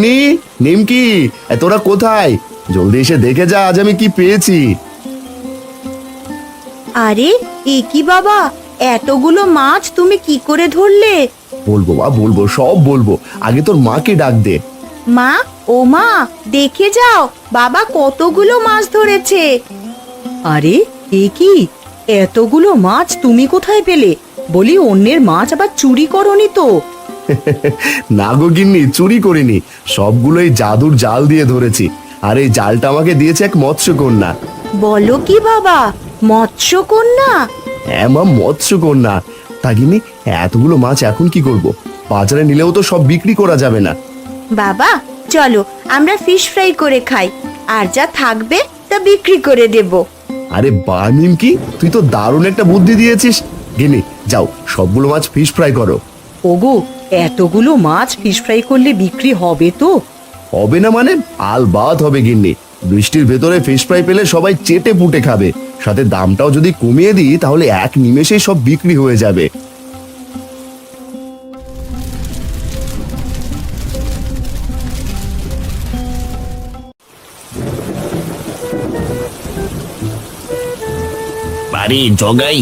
নি নিমকি, তোরা কোথায়? জলদি এসে দেখে যা আজ আমি কি পেয়েছি। আরে এ কি বাবা, এতগুলো মাছ তুমি কি করে ধরলে? বলবো বা বলবো, সব বলবো। আগে তোর মাকে ডাক দে। মা, ও মা, দেখে যাও বাবা কতগুলো মাছ ধরেছে। আরে এ কি, এতগুলো মাছ তুমি কোথায় পেলে? বলি অন্যের মাছ আবার চুরি করনি তো? না গো গিন্নি, চুরি করিনি, সবগুলোই জাদুর জাল দিয়ে ধরেছি। আর এই জালটা আমাকে দিয়েছে এক মৎস্যকন্যা। বলো কি বাবা, মৎস্যকন্যা? হ্যাঁ মা, মৎস্যকন্যা। তা গিন্নি, এতগুলো মাছ এখন কি করব? বাজারে নিলেও তো সব বিক্রি করা যাবে না। বাবা চলো আমরা ফিশ ফ্রাই করে খাই, আর যা থাকবে তা বিক্রি করে দেব। আরে বা নিমকি, তুই তো দারুণ একটা বুদ্ধি দিয়েছিস। গিন্নি যাও, সবগুলো মাছ ফিশ ফ্রাই করো। ওগো, এতগুলো মাছ ফিশ ফ্রাই করলে বিক্রি হবে তো? হবে না মানে? আলবাত হবে গিন্নি। বৃষ্টির ভেতরে ফিশ ফ্রাই পেলে সবাই চেটে পুটে খাবে। সাথে দামটাও যদি কমিয়ে দিই তাহলে এক নিমেষেই সব বিক্রি হয়ে যাবে। আরে জগাই,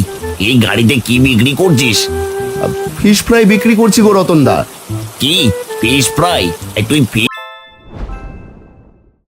এই গাড়িতে কি বিক্রি করছিস? ফিশ ফ্রাই বিক্রি করছি গো রতনদা। কি ফিশ ফ্রাই? তুই ফিশ